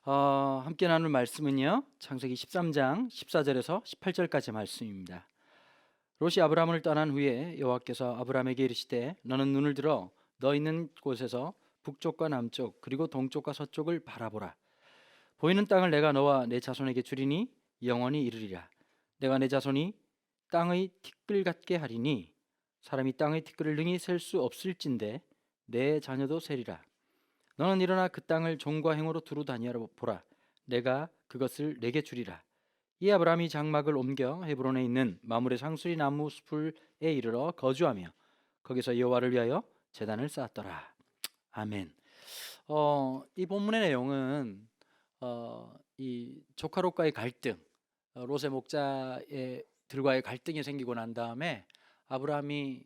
함께 나눌 말씀은요. 창세기 13장 14절에서 18절까지 말씀입니다. 롯이 아브라함을 떠난 후에 여호와께서 아브라함에게 이르시되 너는 눈을 들어 너 있는 곳에서 북쪽과 남쪽 그리고 동쪽과 서쪽을 바라보라. 보이는 땅을 내가 너와 내 자손에게 주리니 영원히 이르리라. 내가 내 자손이 땅의 티끌 같게 하리니 사람이 땅의 티끌을 능히 셀 수 없을진데 내 자녀도 세리라. 너는 일어나 그 땅을 종과 행으로 두루 다니어 보라. 내가 그것을 내게 주리라. 이 아브라함이 장막을 옮겨 헤브론에 있는 마므레 상수리 나무 숲에 이르러 거주하며 거기서 여호와를 위하여 제단을 쌓았더라. 아멘. 이 본문의 내용은 이 조카 롯과의 갈등, 롯의 목자의 들과의 갈등이 생기고 난 다음에 아브라함이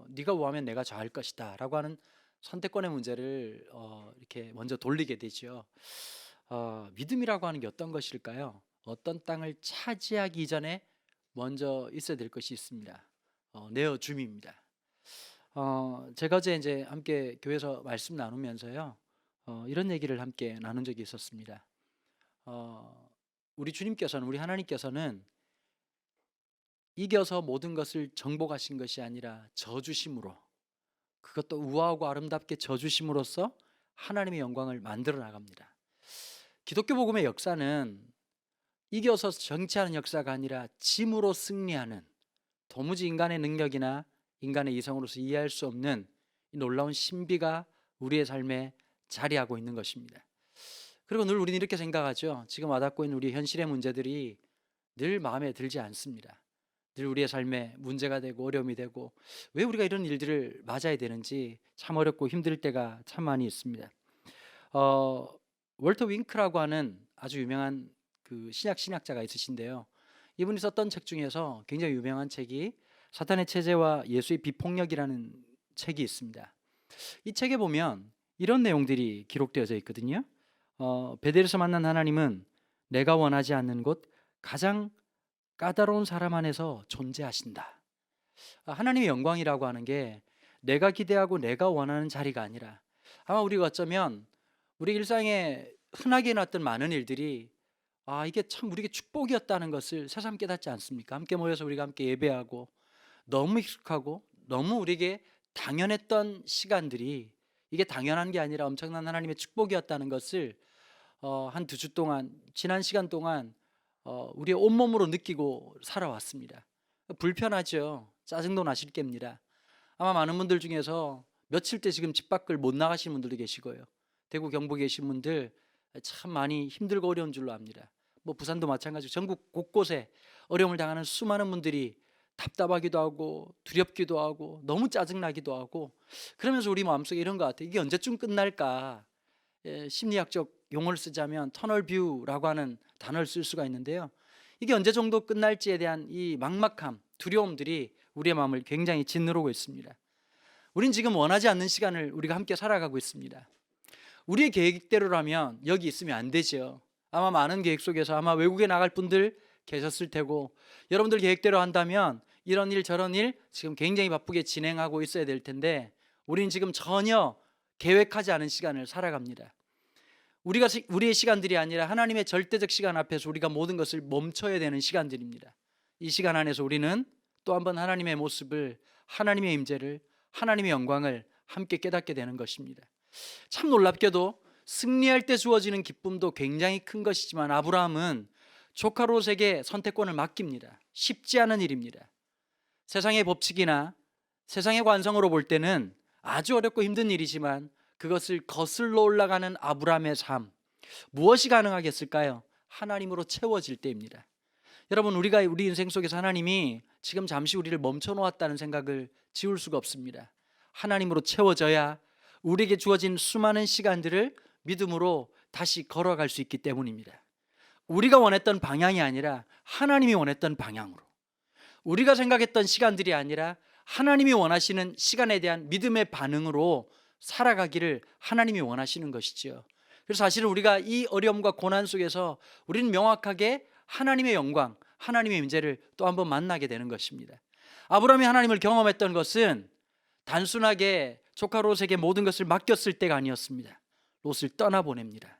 네가 구하면 내가 저할 것이다라고 하는 선택권의 문제를 이렇게 먼저 돌리게 되죠. 믿음이라고 하는 게 어떤 것일까요? 어떤 땅을 차지하기 전에 먼저 있어야 될 것이 있습니다. 내어줌입니다. 제가 어제 이제 함께 교회에서 말씀 나누면서요, 이런 얘기를 함께 나눈 적이 있었습니다. 우리 주님께서는, 우리 하나님께서는 이겨서 모든 것을 정복하신 것이 아니라 져주심으로, 그것도 우아하고 아름답게 져주심으로써 하나님의 영광을 만들어 나갑니다. 기독교 복음의 역사는 이겨서 정치하는 역사가 아니라 짐으로 승리하는, 도무지 인간의 능력이나 인간의 이성으로서 이해할 수 없는 이 놀라운 신비가 우리의 삶에 자리하고 있는 것입니다. 그리고 늘 우리는 이렇게 생각하죠. 지금 와닿고 있는 우리 현실의 문제들이 늘 마음에 들지 않습니다. 늘 우리의 삶에 문제가 되고 어려움이 되고, 왜 우리가 이런 일들을 맞아야 되는지 참 어렵고 힘들 때가 참 많이 있습니다. 월터 윙크라고 하는 아주 유명한 그 신약자가 있으신데요. 이분이 썼던 책 중에서 굉장히 유명한 책이 사탄의 체제와 예수의 비폭력이라는 책이 있습니다. 이 책에 보면 이런 내용들이 기록되어져 있거든요. 베델에서 만난 하나님은 내가 원하지 않는 곳 가장 까다로운 사람 안에서 존재하신다. 하나님의 영광이라고 하는 게 내가 기대하고 내가 원하는 자리가 아니라, 아마 우리가 어쩌면 우리 일상에 흔하게 났던 많은 일들이 이게 참 우리에게 축복이었다는 것을 새삼 깨닫지 않습니까? 함께 모여서 우리가 함께 예배하고 너무 익숙하고 너무 우리에게 당연했던 시간들이 이게 당연한 게 아니라 엄청난 하나님의 축복이었다는 것을 한 2주 동안, 지난 시간 동안 우리의 온몸으로 느끼고 살아왔습니다. 불편하죠. 짜증도 나실 겁니다. 아마 많은 분들 중에서 며칠째 지금 집 밖을 못 나가시는 분들도 계시고요. 대구 경북에 계신 분들 참 많이 힘들고 어려운 줄로 압니다. 뭐 부산도 마찬가지고 전국 곳곳에 어려움을 당하는 수많은 분들이 답답하기도 하고 두렵기도 하고 너무 짜증나기도 하고, 그러면서 우리 마음속에 이런 것 같아요. 이게 언제쯤 끝날까? 심리학적 용어를 쓰자면 터널 뷰라고 하는 단어를 쓸 수가 있는데요. 이게 언제 정도 끝날지에 대한 이 막막함, 두려움들이 우리의 마음을 굉장히 짓누르고 있습니다. 우린 지금 원하지 않는 시간을 우리가 함께 살아가고 있습니다. 우리의 계획대로라면 여기 있으면 안 되죠. 아마 많은 계획 속에서 아마 외국에 나갈 분들 계셨을 테고, 여러분들 계획대로 한다면 이런 일 저런 일 지금 굉장히 바쁘게 진행하고 있어야 될 텐데, 우리는 지금 전혀 계획하지 않은 시간을 살아갑니다. 우리의 시간들이 아니라 하나님의 절대적 시간 앞에서 우리가 모든 것을 멈춰야 되는 시간들입니다. 이 시간 안에서 우리는 또 한 번 하나님의 모습을, 하나님의 임재를, 하나님의 영광을 함께 깨닫게 되는 것입니다. 참 놀랍게도 승리할 때 주어지는 기쁨도 굉장히 큰 것이지만, 아브라함은 조카 롯에게 선택권을 맡깁니다. 쉽지 않은 일입니다. 세상의 법칙이나 세상의 관성으로 볼 때는 아주 어렵고 힘든 일이지만, 그것을 거슬러 올라가는 아브라함의 삶, 무엇이 가능하겠을까요? 하나님으로 채워질 때입니다. 여러분, 우리 인생 속에서 하나님이 지금 잠시 우리를 멈춰 놓았다는 생각을 지울 수가 없습니다. 하나님으로 채워져야 우리에게 주어진 수많은 시간들을 믿음으로 다시 걸어갈 수 있기 때문입니다. 우리가 원했던 방향이 아니라 하나님이 원했던 방향으로, 우리가 생각했던 시간들이 아니라 하나님이 원하시는 시간에 대한 믿음의 반응으로 살아가기를 하나님이 원하시는 것이지요. 그래서 사실은 우리가 이 어려움과 고난 속에서 우리는 명확하게 하나님의 영광, 하나님의 임재를 또 한번 만나게 되는 것입니다. 아브라함이 하나님을 경험했던 것은 단순하게 조카 롯에게 모든 것을 맡겼을 때가 아니었습니다. 롯을 떠나보냅니다.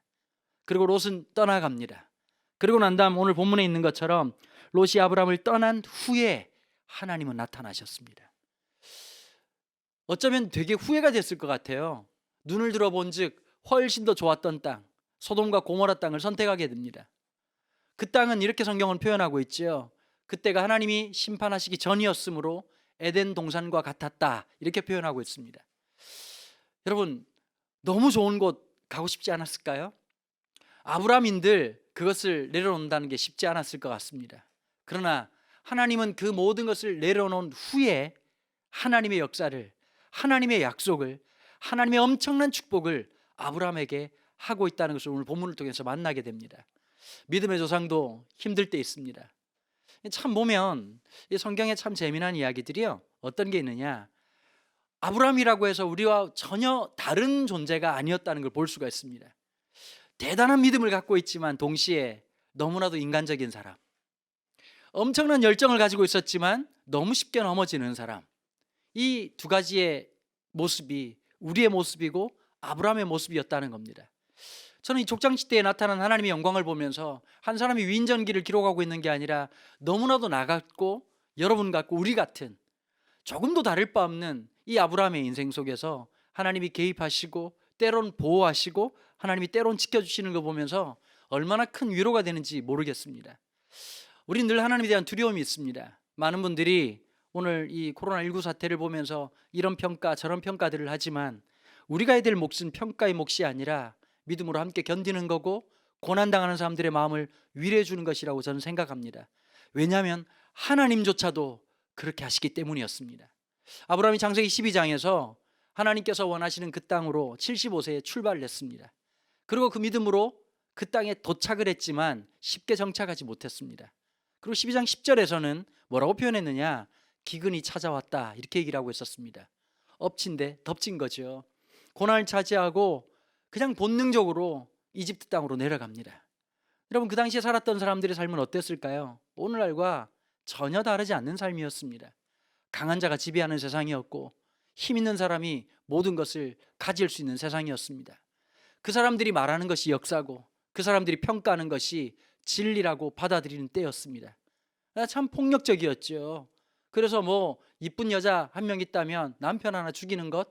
그리고 롯은 떠나갑니다. 그리고 난 다음 오늘 본문에 있는 것처럼 롯이 아브람을 떠난 후에 하나님은 나타나셨습니다. 어쩌면 되게 후회가 됐을 것 같아요. 눈을 들어본즉 훨씬 더 좋았던 땅, 소돔과 고모라 땅을 선택하게 됩니다. 그 땅은 이렇게 성경은 표현하고 있지요. 그때가 하나님이 심판하시기 전이었으므로 에덴 동산과 같았다, 이렇게 표현하고 있습니다. 여러분, 너무 좋은 곳 가고 싶지 않았을까요? 아브라함인들 그것을 내려놓는다는 게 쉽지 않았을 것 같습니다. 그러나 하나님은 그 모든 것을 내려놓은 후에 하나님의 역사를, 하나님의 약속을, 하나님의 엄청난 축복을 아브라함에게 하고 있다는 것을 오늘 본문을 통해서 만나게 됩니다. 믿음의 조상도 힘들 때 있습니다. 참 보면 이 성경에 참 재미난 이야기들이요, 어떤 게 있느냐, 아브라함이라고 해서 우리와 전혀 다른 존재가 아니었다는 걸 볼 수가 있습니다. 대단한 믿음을 갖고 있지만 동시에 너무나도 인간적인 사람, 엄청난 열정을 가지고 있었지만 너무 쉽게 넘어지는 사람, 이 두 가지의 모습이 우리의 모습이고 아브라함의 모습이었다는 겁니다. 저는 이 족장시대에 나타난 하나님의 영광을 보면서 한 사람이 위인전기를 기록하고 있는 게 아니라 너무나도 나 같고 여러분 같고 우리 같은 조금도 다를 바 없는 이 아브라함의 인생 속에서 하나님이 개입하시고 때론 보호하시고 하나님이 때론 지켜주시는 거 보면서 얼마나 큰 위로가 되는지 모르겠습니다. 우린 늘 하나님에 대한 두려움이 있습니다. 많은 분들이 오늘 이 코로나19 사태를 보면서 이런 평가 저런 평가들을 하지만 우리가 해야 될 몫은 평가의 몫이 아니라 믿음으로 함께 견디는 거고 고난당하는 사람들의 마음을 위로해 주는 것이라고 저는 생각합니다. 왜냐하면 하나님조차도 그렇게 하시기 때문이었습니다. 아브라함이 창세기 12장에서 하나님께서 원하시는 그 땅으로 75세에 출발을 했습니다. 그리고 그 믿음으로 그 땅에 도착을 했지만 쉽게 정착하지 못했습니다. 그리고 12장 10절에서는 뭐라고 표현했느냐, 기근이 찾아왔다, 이렇게 얘기를 하고 있었습니다. 엎친 데 덮친 거죠. 고난을 차지하고 그냥 본능적으로 이집트 땅으로 내려갑니다. 여러분, 그 당시에 살았던 사람들의 삶은 어땠을까요? 오늘날과 전혀 다르지 않는 삶이었습니다. 강한 자가 지배하는 세상이었고 힘 있는 사람이 모든 것을 가질 수 있는 세상이었습니다. 그 사람들이 말하는 것이 역사고 그 사람들이 평가하는 것이 진리라고 받아들이는 때였습니다. 참 폭력적이었죠. 그래서 뭐 이쁜 여자 한 명 있다면 남편 하나 죽이는 것,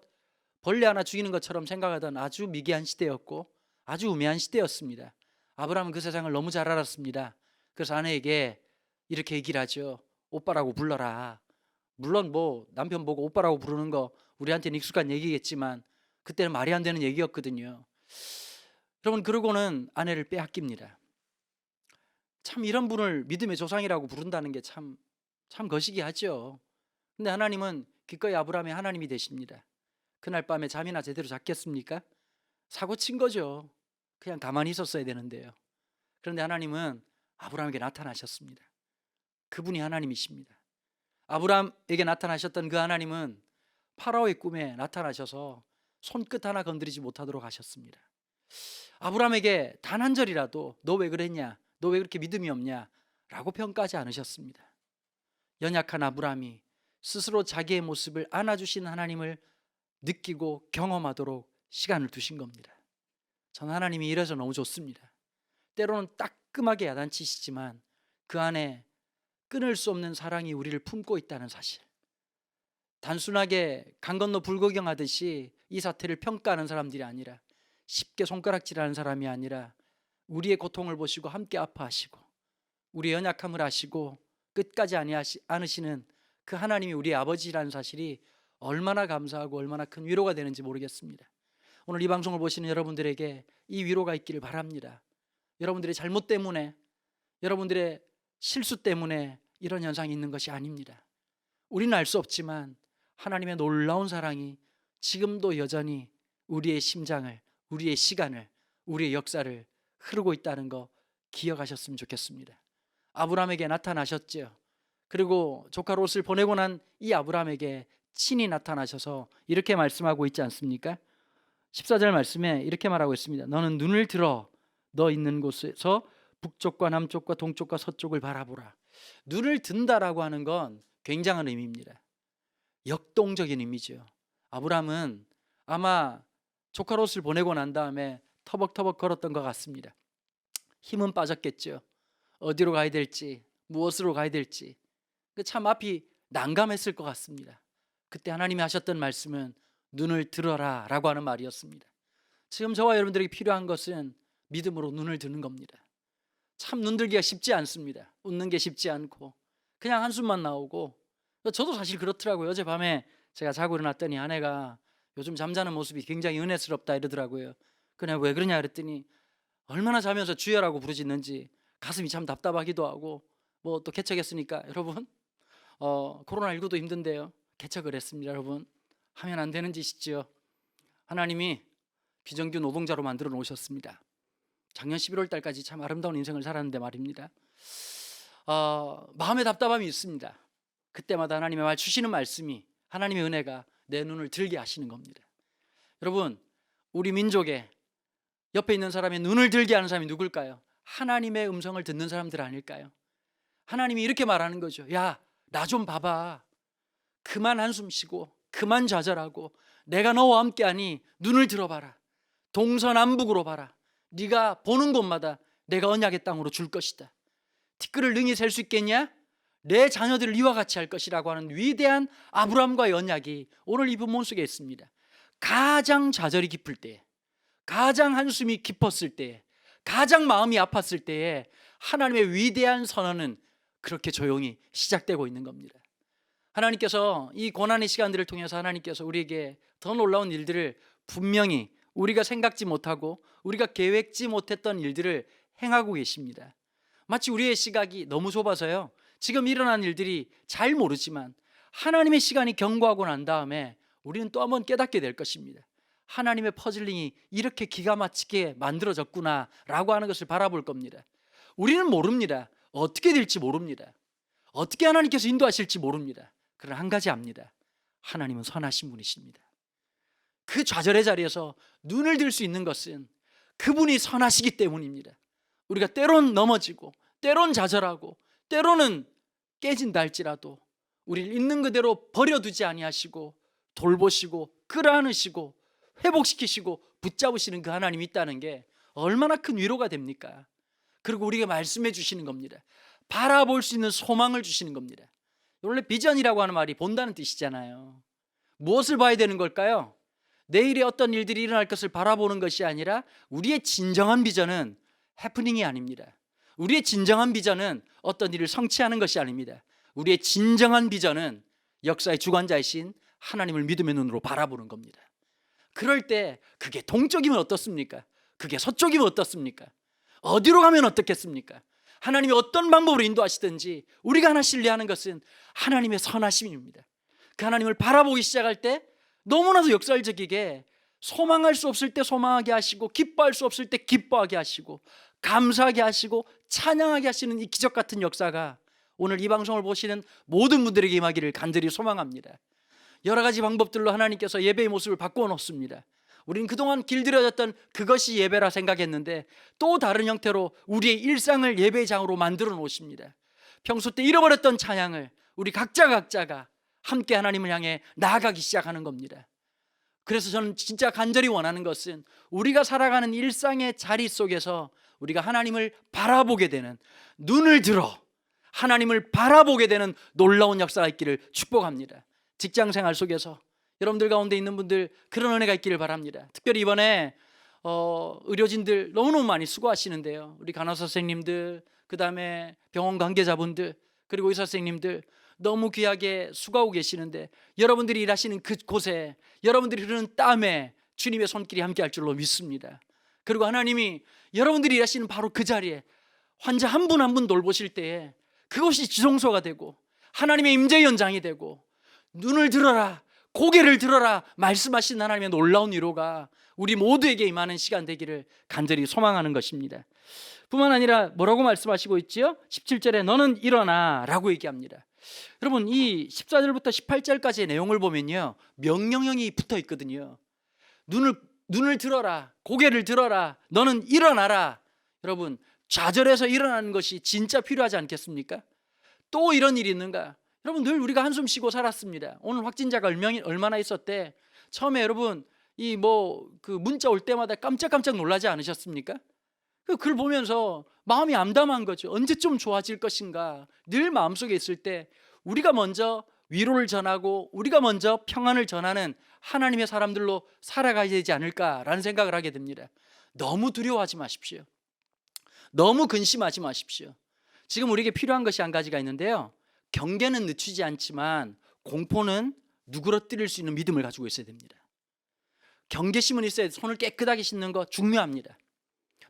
벌레 하나 죽이는 것처럼 생각하던 아주 미개한 시대였고 아주 우매한 시대였습니다. 아브라함은 그 세상을 너무 잘 알았습니다. 그래서 아내에게 이렇게 얘기를 하죠. 오빠라고 불러라. 물론 뭐 남편 보고 오빠라고 부르는 거 우리한테는 익숙한 얘기겠지만 그때는 말이 안 되는 얘기였거든요. 여러분, 그러고는 아내를 빼앗깁니다. 참 이런 분을 믿음의 조상이라고 부른다는 게 참 거시기하죠. 근데 하나님은 기꺼이 아브라함의 하나님이 되십니다. 그날 밤에 잠이나 제대로 잤겠습니까? 사고 친 거죠. 그냥 가만히 있었어야 되는데요. 그런데 하나님은 아브라함에게 나타나셨습니다. 그분이 하나님이십니다. 아브라함에게 나타나셨던 그 하나님은 파라오의 꿈에 나타나셔서 손끝 하나 건드리지 못하도록 하셨습니다. 아브라함에게 단 한 절이라도 너 왜 그랬냐, 너 왜 그렇게 믿음이 없냐 라고 평가하지 않으셨습니다. 연약한 아브라함이 스스로 자기의 모습을 안아주신 하나님을 느끼고 경험하도록 시간을 두신 겁니다. 저는 하나님이 이래서 너무 좋습니다. 때로는 따끔하게 야단치시지만 그 안에 끊을 수 없는 사랑이 우리를 품고 있다는 사실, 단순하게 강 건너 불구경하듯이 이 사태를 평가하는 사람들이 아니라, 쉽게 손가락질하는 사람이 아니라 우리의 고통을 보시고 함께 아파하시고 우리의 연약함을 아시고 끝까지 않으시는 그 하나님이 우리의 아버지라는 사실이 얼마나 감사하고 얼마나 큰 위로가 되는지 모르겠습니다. 오늘 이 방송을 보시는 여러분들에게 이 위로가 있기를 바랍니다. 여러분들의 잘못 때문에, 여러분들의 실수 때문에 이런 현상이 있는 것이 아닙니다. 우리는 알 수 없지만 하나님의 놀라운 사랑이 지금도 여전히 우리의 심장을, 우리의 시간을, 우리의 역사를 흐르고 있다는 거 기억하셨으면 좋겠습니다. 아브라함에게 나타나셨죠. 그리고 조카 롯을 보내고 난 이 아브라함에게 친히 나타나셔서 이렇게 말씀하고 있지 않습니까? 14절 말씀에 이렇게 말하고 있습니다. 너는 눈을 들어 너 있는 곳에서 북쪽과 남쪽과 동쪽과 서쪽을 바라보라. 눈을 든다라고 하는 건 굉장한 의미입니다. 역동적인 의미죠. 아브라함은 아마 조카 롯을 보내고 난 다음에 터벅터벅 걸었던 것 같습니다. 힘은 빠졌겠죠. 어디로 가야 될지, 무엇으로 가야 될지 참 앞이 난감했을 것 같습니다. 그때 하나님이 하셨던 말씀은 눈을 들어라 라고 하는 말이었습니다. 지금 저와 여러분들에게 필요한 것은 믿음으로 눈을 드는 겁니다. 참 눈들기가 쉽지 않습니다. 웃는 게 쉽지 않고 그냥 한숨만 나오고, 저도 사실 그렇더라고요. 어젯밤에 제가 자고 일어났더니 아내가 요즘 잠자는 모습이 굉장히 은혜스럽다 이러더라고요. 그냥 왜 그러냐 그랬더니 얼마나 자면서 주여라고 부르짖는지 가슴이 참 답답하기도 하고, 뭐 또 개척했으니까 여러분 코로나19도 힘든데요, 개척을 했습니다. 여러분 하면 안 되는 짓이죠. 하나님이 비정규 노동자로 만들어 놓으셨습니다. 작년 11월 달까지 참 아름다운 인생을 살았는데 말입니다. 마음에 답답함이 있습니다. 그때마다 하나님의 말 주시는 말씀이, 하나님의 은혜가 내 눈을 들게 하시는 겁니다. 여러분, 우리 민족에 옆에 있는 사람의 눈을 들게 하는 사람이 누굴까요? 하나님의 음성을 듣는 사람들 아닐까요? 하나님이 이렇게 말하는 거죠. 야, 나 좀 봐봐. 그만 한숨 쉬고 그만 좌절하고 내가 너와 함께하니 눈을 들어봐라. 동서남북으로 봐라. 네가 보는 곳마다 내가 언약의 땅으로 줄 것이다. 티끌을 능히 셀 수 있겠냐? 내 자녀들을 이와 같이 할 것이라고 하는 위대한 아브라함과의 언약이 오늘 이 본문 속에 있습니다. 가장 좌절이 깊을 때, 가장 한숨이 깊었을 때, 가장 마음이 아팠을 때에 하나님의 위대한 선언은 그렇게 조용히 시작되고 있는 겁니다. 하나님께서 이 고난의 시간들을 통해서 하나님께서 우리에게 더 놀라운 일들을 분명히 우리가 생각지 못하고 우리가 계획지 못했던 일들을 행하고 계십니다. 마치 우리의 시각이 너무 좁아서요, 지금 일어난 일들이 잘 모르지만 하나님의 시간이 경고하고 난 다음에 우리는 또 한번 깨닫게 될 것입니다. 하나님의 퍼즐링이 이렇게 기가 막히게 만들어졌구나 라고 하는 것을 바라볼 겁니다. 우리는 모릅니다. 어떻게 될지 모릅니다. 어떻게 하나님께서 인도하실지 모릅니다. 그러나 한 가지 압니다. 하나님은 선하신 분이십니다. 그 좌절의 자리에서 눈을 들 수 있는 것은 그분이 선하시기 때문입니다. 우리가 때론 넘어지고 때론 좌절하고 때로는 깨진다 할지라도 우리를 있는 그대로 버려두지 아니하시고 돌보시고 끌어안으시고 회복시키시고 붙잡으시는 그 하나님이 있다는 게 얼마나 큰 위로가 됩니까? 그리고 우리에게 말씀해 주시는 겁니다. 바라볼 수 있는 소망을 주시는 겁니다. 원래 비전이라고 하는 말이 본다는 뜻이잖아요. 무엇을 봐야 되는 걸까요? 내일에 어떤 일들이 일어날 것을 바라보는 것이 아니라 우리의 진정한 비전은 해프닝이 아닙니다. 우리의 진정한 비전은 어떤 일을 성취하는 것이 아닙니다. 우리의 진정한 비전은 역사의 주관자이신 하나님을 믿음의 눈으로 바라보는 겁니다. 그럴 때 그게 동쪽이면 어떻습니까? 그게 서쪽이면 어떻습니까? 어디로 가면 어떻겠습니까? 하나님이 어떤 방법으로 인도하시든지 우리가 하나 신뢰하는 것은 하나님의 선하심입니다. 그 하나님을 바라보기 시작할 때 너무나도 역설적이게 소망할 수 없을 때 소망하게 하시고 기뻐할 수 없을 때 기뻐하게 하시고 감사하게 하시고 찬양하게 하시는 이 기적 같은 역사가 오늘 이 방송을 보시는 모든 분들에게 임하기를 간절히 소망합니다. 여러 가지 방법들로 하나님께서 예배의 모습을 바꾸어 놓습니다. 우리는 그동안 길들여졌던 그것이 예배라 생각했는데 또 다른 형태로 우리의 일상을 예배의 장으로 만들어 놓으십니다. 평소 때 잃어버렸던 찬양을 우리 각자가 함께 하나님을 향해 나아가기 시작하는 겁니다. 그래서 저는 진짜 간절히 원하는 것은 우리가 살아가는 일상의 자리 속에서 우리가 하나님을 바라보게 되는, 눈을 들어 하나님을 바라보게 되는 놀라운 역사가 있기를 축복합니다. 직장생활 속에서 여러분들 가운데 있는 분들 그런 은혜가 있기를 바랍니다. 특별히 이번에 의료진들 너무너무 많이 수고하시는데요, 우리 간호사 선생님들, 그 다음에 병원 관계자분들, 그리고 의사 선생님들 너무 귀하게 수고하고 계시는데 여러분들이 일하시는 그곳에 여러분들이 흐르는 땀에 주님의 손길이 함께 할 줄로 믿습니다. 그리고 하나님이 여러분들이 일하시는 바로 그 자리에 환자 한 분 한 분 돌보실 때에 그것이 지성소가 되고 하나님의 임재 현장이 되고 눈을 들어라, 고개를 들어라 말씀하신 하나님의 놀라운 위로가 우리 모두에게 임하는 시간 되기를 간절히 소망하는 것입니다. 뿐만 아니라 뭐라고 말씀하시고 있지요? 17절에 너는 일어나 라고 얘기합니다. 여러분, 이 14절부터 18절까지의 내용을 보면요, 명령형이 붙어 있거든요. 눈을 들어라, 고개를 들어라, 너는 일어나라. 여러분, 좌절해서 일어나는 것이 진짜 필요하지 않겠습니까? 또 이런 일이 있는가? 여러분, 늘 우리가 한숨 쉬고 살았습니다. 오늘 확진자가 얼마나 있었대? 처음에 여러분 그 문자 올 때마다 깜짝깜짝 놀라지 않으셨습니까? 그걸 보면서 마음이 암담한 거죠. 언제쯤 좋아질 것인가. 늘 마음속에 있을 때 우리가 먼저 위로를 전하고 우리가 먼저 평안을 전하는 하나님의 사람들로 살아가야 되지 않을까라는 생각을 하게 됩니다. 너무 두려워하지 마십시오. 너무 근심하지 마십시오. 지금 우리에게 필요한 것이 한 가지가 있는데요, 경계는 늦추지 않지만 공포는 누그러뜨릴 수 있는 믿음을 가지고 있어야 됩니다. 경계심은 있어야 돼. 손을 깨끗하게 씻는 거 중요합니다.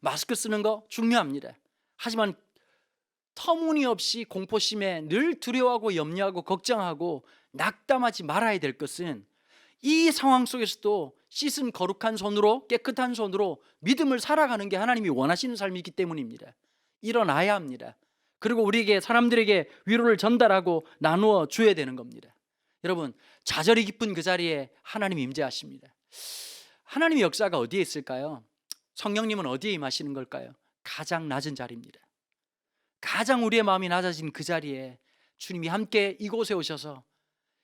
마스크 쓰는 거 중요합니다. 하지만 터무니없이 공포심에 늘 두려워하고 염려하고 걱정하고 낙담하지 말아야 될 것은 이 상황 속에서도 씻은 거룩한 손으로, 깨끗한 손으로 믿음을 살아가는 게 하나님이 원하시는 삶이기 때문입니다. 일어나야 합니다. 그리고 우리에게, 사람들에게 위로를 전달하고 나누어 줘야 되는 겁니다. 여러분, 좌절이 깊은 그 자리에 하나님이 임재하십니다. 하나님의 역사가 어디에 있을까요? 성령님은 어디에 임하시는 걸까요? 가장 낮은 자리입니다. 가장 우리의 마음이 낮아진 그 자리에 주님이 함께 이곳에 오셔서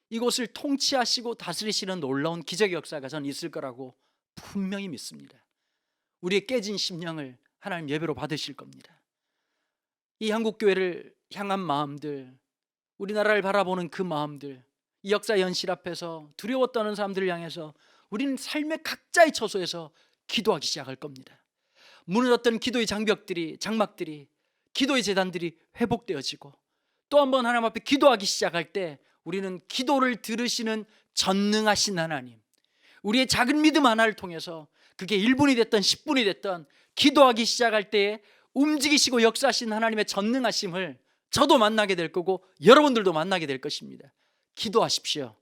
이곳을 통치하시고 다스리시는 놀라운 기적의 역사가 저는 있을 거라고 분명히 믿습니다. 우리의 깨진 심령을 하나님 예배로 받으실 겁니다. 이 한국교회를 향한 마음들, 우리나라를 바라보는 그 마음들, 이 역사 현실 앞에서 두려워 떠는 사람들을 향해서 우리는 삶의 각자의 처소에서 기도하기 시작할 겁니다. 무너졌던 기도의 장막들이, 기도의 재단들이 회복되어지고, 또 한 번 하나님 앞에 기도하기 시작할 때 우리는 기도를 들으시는 전능하신 하나님, 우리의 작은 믿음 하나를 통해서 그게 1분이 됐던 10분이 됐던 기도하기 시작할 때에 움직이시고 역사하신 하나님의 전능하심을 저도 만나게 될 거고 여러분들도 만나게 될 것입니다. 기도하십시오.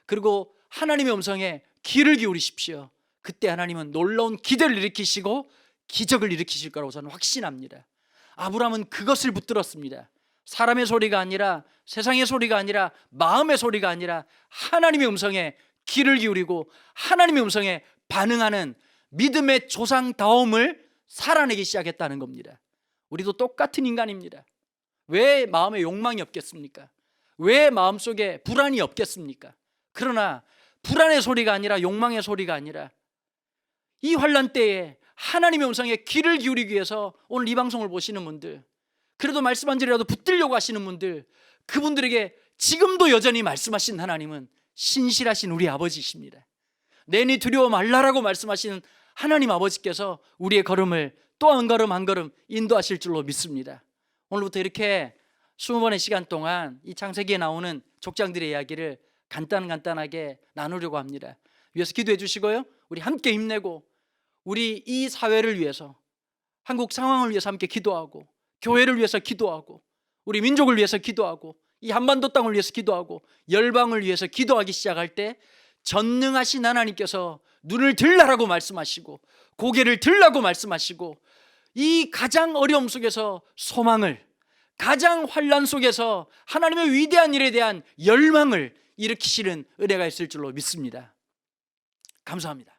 그리고 하나님의 음성에 귀를 기울이십시오. 그때 하나님은 놀라운 기대를 일으키시고 기적을 일으키실 거라고 저는 확신합니다. 아브라함은 그것을 붙들었습니다. 사람의 소리가 아니라, 세상의 소리가 아니라, 마음의 소리가 아니라 하나님의 음성에 귀를 기울이고 하나님의 음성에 반응하는 믿음의 조상다움을 살아내기 시작했다는 겁니다. 우리도 똑같은 인간입니다. 왜 마음에 욕망이 없겠습니까? 왜 마음속에 불안이 없겠습니까? 그러나 불안의 소리가 아니라, 욕망의 소리가 아니라, 이 환난 때에 하나님의 음성에 귀를 기울이기 위해서 오늘 이 방송을 보시는 분들, 그래도 말씀 한 줄이라도 붙들려고 하시는 분들, 그분들에게 지금도 여전히 말씀하신 하나님은 신실하신 우리 아버지이십니다. 내니 두려워 말라라고 말씀하시는 하나님 아버지께서 우리의 걸음을 또 한 걸음 한 걸음 인도하실 줄로 믿습니다. 오늘부터 이렇게 20번의 시간 동안 이 창세기에 나오는 족장들의 이야기를 간단하게 나누려고 합니다. 위해서 기도해 주시고요, 우리 함께 힘내고 우리 이 사회를 위해서, 한국 상황을 위해서 함께 기도하고, 교회를 위해서 기도하고, 우리 민족을 위해서 기도하고, 이 한반도 땅을 위해서 기도하고, 열방을 위해서 기도하기 시작할 때 전능하신 하나님께서 눈을 들라라고 말씀하시고 고개를 들라고 말씀하시고, 이 가장 어려움 속에서 소망을, 가장 환난 속에서 하나님의 위대한 일에 대한 열망을 일으키시는 은혜가 있을 줄로 믿습니다. 감사합니다.